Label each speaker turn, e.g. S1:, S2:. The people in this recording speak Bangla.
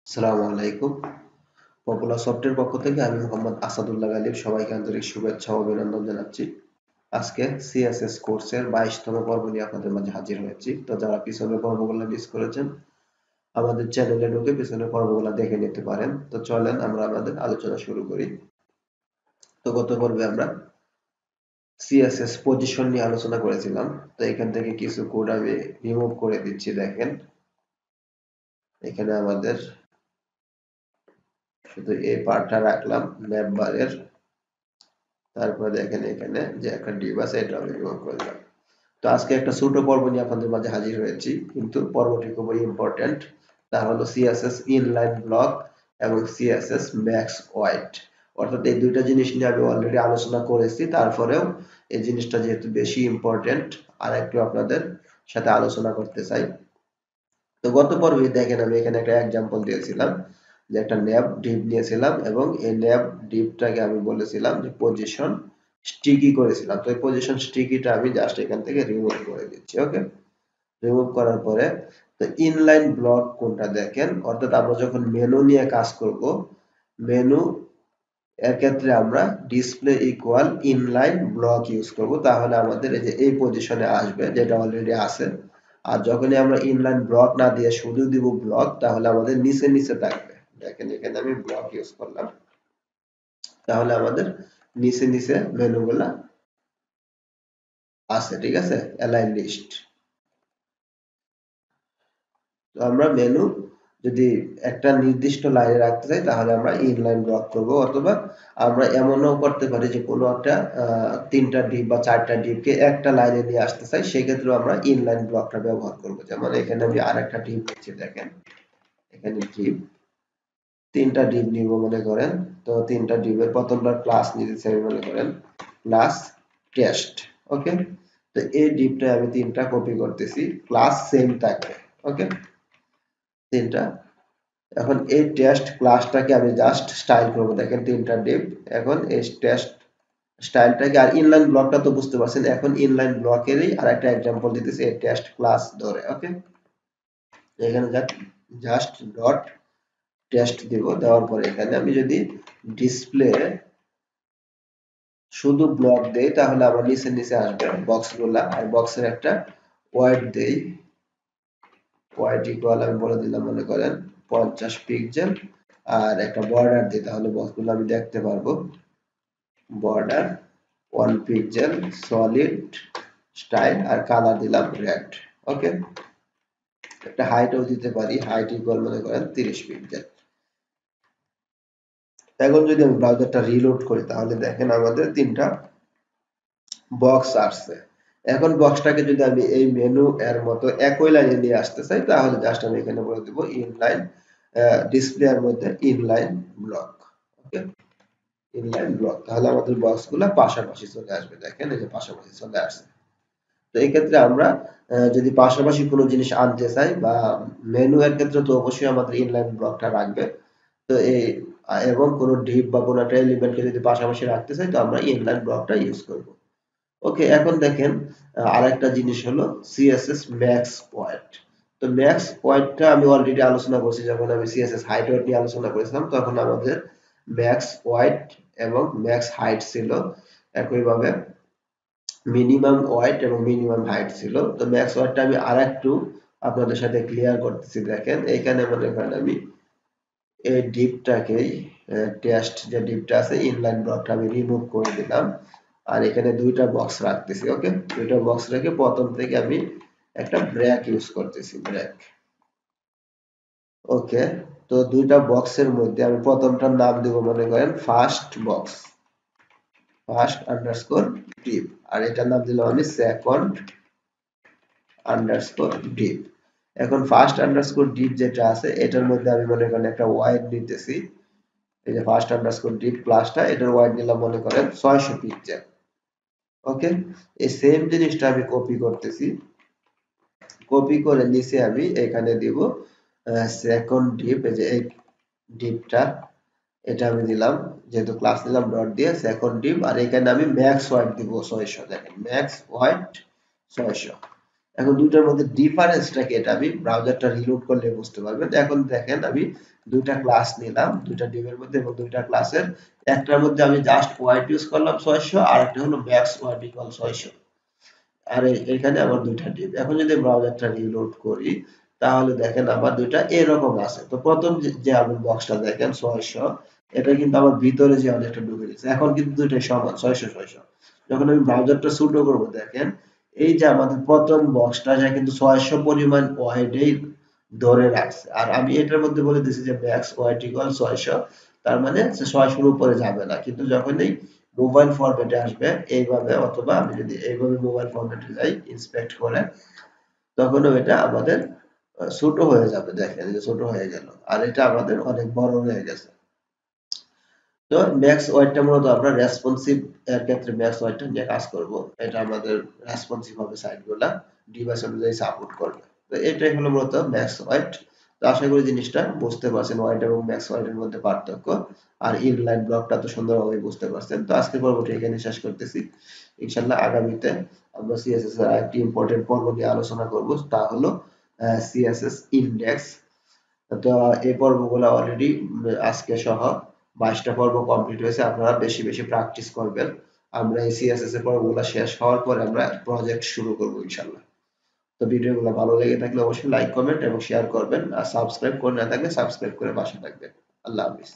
S1: আসসালামু আলাইকুম। পপুলার সফটওয়্যার পক্ষ থেকে আমি মোহাম্মদ আসাদুল্লাহ গালিব সবাইকে আন্তরিক শুভেচ্ছা ও অভিনন্দন জানাচ্ছি। আজকে সিএসএস কোর্সের 22তম পর্ব নিয়ে আপনাদের মাঝে হাজির হয়েছি। তো যারা পিছনের পর্বগুলো মিস করেছেন আমাদের চ্যানেলে ঢুকে পিছনের পর্বগুলো দেখে নিতে পারেন। তো চলেন আমরা আমাদের আলোচনা শুরু করি। তো গত পর্বে আমরা সিএসএস পজিশন নিয়ে আলোচনা করেছিলাম। তো এখান থেকে কিছু কোড আমি রিমুভ করে দিচ্ছি। দেখেন এখানে আমাদের শুধু এই পার্টটা রাখলাম ম্যাপ বারের। তারপরে দেখেন এখানে যে একটা ডিভ আছে এটা আমি রিমুভ করলাম। তো আজকে একটা ছোট পর্ব নিয়ে আপনাদের মাঝে হাজির হয়েছি, কিন্তু পর্বটি খুবই ইম্পর্টেন্ট। তা হলো সিএসএস ইনলাইন ব্লক এবং সিএসএস ম্যাক্স ওয়াইড। অর্থাৎ এই দুইটা জিনিস নিয়ে আমি অলরেডি আলোচনা করেছি, তারপরেও এই জিনিসটা যেহেতু বেশি ইম্পর্টেন্ট আর একটু আপনাদের সাথে আলোচনা করতে চাই। তো গত পর্বে দেখেন আমি এখানে একটা এক্সাম্পল দিয়েছিলাম যে একটা ন্যাব ডিপ নিয়েছিলাম এবং এই ন্যাব ডিপটাকে আমি বলেছিলাম যে পজিশন স্টিকি করেছিলাম। তো এই পজিশন স্টিকিটা আমি জাস্ট এখান থেকে রিমুভ করে দিচ্ছি। ওকে, রিমুভ করার পরে তো ইনলাইন ব্লক কোনটা দেখেন, অর্থাৎ আমরা যখন মেনু নিয়ে কাজ করব, মেনু এর ক্ষেত্রে আমরা display equal inline block use করব, তাহলে আমাদের এই যে এই পজিশনে আসবে যেটা অলরেডি আছে। আর যখনই আমরা ইনলাইন ব্লক না দিয়ে শুধু দিব ব্লক, তাহলে আমাদের নিচে নিচে থাকবে। দেখেন এখানে আমি ব্লক ইউজ করলাম, তাহলে আমাদের নিচে নিচে মেনুগুলা আছে। ঠিক আছে, অ্যালাইন লিস্ট। তো আমরা মেনু যদি একটা নির্দিষ্ট লাইনে রাখতে চাই তাহলে আমরা ইনলাইন ব্লক করব, অথবা আমরা এমনও করতে পারি যে কোনো একটা তিনটা ডিপ বা চারটা ডিপকে একটা লাইনে নিয়ে আসতে চাই, সেক্ষেত্রে আমরা ইনলাইন ব্লকটা ব্যবহার করব। যেমন এখানে আমি আরেকটা ডিপ নিচ্ছি। দেখেন এখানে ডিপ তিনটা ডিপ নিব মনে করেন। তো তিনটা ডিপের প্রথমটা ক্লাস নিতেছি আমি মনে করেন ক্লাস টেস্ট। ওকে, তো এই ডিপটা আমি তিনটা কপি করতেছি, ক্লাস সেম থাকবে। ওকে, তিনটা। এখন এই টেস্ট ক্লাসটাকে আমি জাস্ট স্টাইল করব। দেখেন তিনটা ডিপ। এখন এই টেস্ট স্টাইলটাকে, আর ইনলাইন ব্লকটা তো বুঝতে পারছেন, এখন ইনলাইন ব্লকেরই আরেকটা एग्जांपल দিতেছি এই টেস্ট ক্লাস ধরে। ওকে, এখানে জাস্ট ডট টেস্ট দিব। দেওয়ার পরে এখানে আমি যদি ডিসপ্লে শুধু ব্লক দেই তাহলে আমার নিচে নিচে আসবে বক্সগুলা, আর বক্সের একটা ওয়াইড দেই। ওয়াইড ইকুয়াল আমি বলে দিলাম মনে করেন 50 পিক্সেল, আর একটা বর্ডার দিই, তাহলে বক্সগুলো আমি দেখতে পারবো। বর্ডার 1 পিক্সেল, সলিড স্টাইল, আর কালার দিলাম রেড। ওকে, একটা হাইটও দিতে পারি, হাইট ইকুয়াল মনে করেন 30 পিক্সেল। এখন যদি আমি ব্রাউজারটা রিলোড করি তাহলে দেখেন আমাদের তিনটা বক্স আসছে। এখন বক্সটাকে যদি আমি এই মেনু এর মতো একই লাইনে নিয়ে আসতে চাই তাহলে জাস্ট আমি এখানে বলে দেব ইনলাইন ডিসপ্লে এর মধ্যে ইনলাইন ব্লক। ওকে, ইনলাইন ব্লক, তাহলে আমাদের বক্সগুলো পাশাপাশি চলে আসবে। দেখেন এই যে পাশাপাশি চলে আসছে। তো এই ক্ষেত্রে আমরা যদি পাশাপাশি কোনো জিনিস আনতে চাই বা মেনু এর ক্ষেত্রে তো অবশ্যই আমাদের ইনলাইন ব্লকটা রাখবে। তো এই এবং কোনো ডিপ বা কোনো একটা এলিমেন্টকে যদি পাশাপাশি রাখতে চাই তো আমরা ইনলাইন ব্লকটা ইউজ করব। ওকে, এখন দেখেন আরেকটা জিনিস হলো সিএসএস ম্যাক্স ওয়াইড। তো ম্যাক্স ওয়াইডটা আমি অলরেডি আলোচনা করছি যখন আমি সিএসএস হাইট ওয়াইড নিয়ে আলোচনা করেছিলাম, তখন আমাদের ম্যাক্স ওয়াইড এবং ম্যাক্স হাইট ছিল, একইভাবে মিনিমাম ওয়াইড এবং মিনিমাম হাইট ছিল। তো ম্যাক্স ওয়াইডটা আমি আরেকটু আপনাদের সাথে ক্লিয়ার করতেছি। দেখেন এইখানে মনে করেন আমি এই ডিপটাকেই টেস্ট যে ডিপটা আছে ইনলাইন ব্লকটা আমি রিমুভ করে দিলাম, আর এখানে দুইটা বক্স রাখতেছি। ওকে, দুইটা বক্স রেখে প্রথম থেকে আমি একটা ব্র্যাক ইউজ করতেছি, ব্র্যাক। ওকে, তো দুইটা বক্সের মধ্যে আমি প্রথমটার নাম দিব মনে করেন first box, first underscore dip, আর এটার নাম দিলাম আমি সেকেন্ড আন্ডারস্কোর ডিপ। এখন ফার্স্ট আন্ডারস্কোর ডিপ যেটা আছে এটার মধ্যে আমি মনে করেন একটা ওয়াইড নিতেছি। এই যে ফার্স্ট আন্ডারস্কোর ডিপ ক্লাসটা, এটার ওয়াইড নিলাম মনে করেন 600 পিক্সেল। ওকে, এই সেম জিনিসটা আমি কপি করতেছি। কপি করে নিচে আমি এখানে দিব সেকেন্ড ডিপ। এই যে এই ডিপটা এটা আমি দিলাম, যেহেতু ক্লাস দিলাম ডট দিয়ে সেকেন্ড ডিপ, আর এখানে আমি ম্যাক্স ওয়াইড দিব 600। দেখেন ম্যাক্স ওয়াইড 600। এখন দুইটার মধ্যে ডিফারেন্সটা কি এটা আমি ব্রাউজারটা রিলোড করলে বুঝতে পারবেন। এখন দেখেন আমি দুইটা ক্লাস নিলাম দুইটা ডিভের মধ্যে এবং দুইটা ক্লাসের একটার মধ্যে আমি জাস্ট ওয়াইড ইউজ করলাম 600 আর একটা হলো ম্যাক্স ওয়াইড ইকুয়াল 600 আর এখানে আমার দুইটা ডিভ। এখন যদি ব্রাউজারটা রিলোড করি তাহলে দেখেন আমার দুইটা এরকম আছে। তো প্রথম যে আমার বক্সটা দেখেন 600 এটা কিন্তু আমার ভিতরে যে অনেকটা ঢুকে গেছে। এখন কিন্তু দুইটাই সমান 600 600। যখন আমি ব্রাউজারটা ছোট করব দেখেন এই যে আমাদের প্রথম বক্সটা যা কিন্তু 600 পরিমাণ ওয়াইডেই ধরে রাখছে। আর আমি এটার মধ্যে বলে দিয়েছি যে ম্যাক্স ওয়াইড ইকুয়াল 600 তার মানে 600 এর উপরে যাবে না। কিন্তু যখনই মোবাইল ফরম্যাটে আসবে এইভাবে অথবা আমি যদি এইভাবে মোবাইল ফরম্যাটে যাই ইন্সপেক্ট করে তখনও এটা আমাদের ছোট হয়ে যাবে দেখেন যে ছোট হয়ে গেল আর এটা আমাদের অনেক বড় হয়ে গেছে। তো ম্যাক্স ওয়াইডটা মূলত আমরা রেসপন্সিভ এর ক্ষেত্রে ম্যাক্স ওয়াইডটা নিয়ে কাজ করব। এটা আমাদের রেসপন্সিভ হবে সাইটগুলা ডিভাইস অনুযায়ী সাপোর্ট করবে। তো এটাই হলো মূলত ম্যাক্স ওয়াইড। তো আশা করি জিনিসটা বুঝতে পারছেন ওয়াইড এবং ম্যাক্স ওয়াইডের মধ্যে পার্থক্য আর ইনলাইন ব্লকটা তো সুন্দরভাবে বুঝতে পারছেন। তো আজকের পর্বটি এখানে শেষ করতেছি। ইনশাআল্লাহ আগামীতে আমরা সিএসএস এর আরেকটি ইম্পর্টেন্ট পর্ব নিয়ে আলোচনা করব তা হলো সিএসএস ইনডেক্স। তো এই পর্বগুলো অলরেডি আজকে সহ 22টা পর্ব কমপ্লিট হয়েছে। আপনারা বেশি বেশি প্র্যাকটিস করবেন। আমরা এই সিএসএস এর পর্বগুলো শেষ হওয়ার পরে আমরা প্রজেক্ট শুরু করব ইনশাআল্লাহ। তো ভিডিওগুলো ভালো লেগে থাকলে অবশ্যই লাইক কমেন্ট এবং শেয়ার করবেন আর সাবস্ক্রাইব করে না থাকলে সাবস্ক্রাইব করে পাশে থাকবেন। আল্লাহ হাফেজ।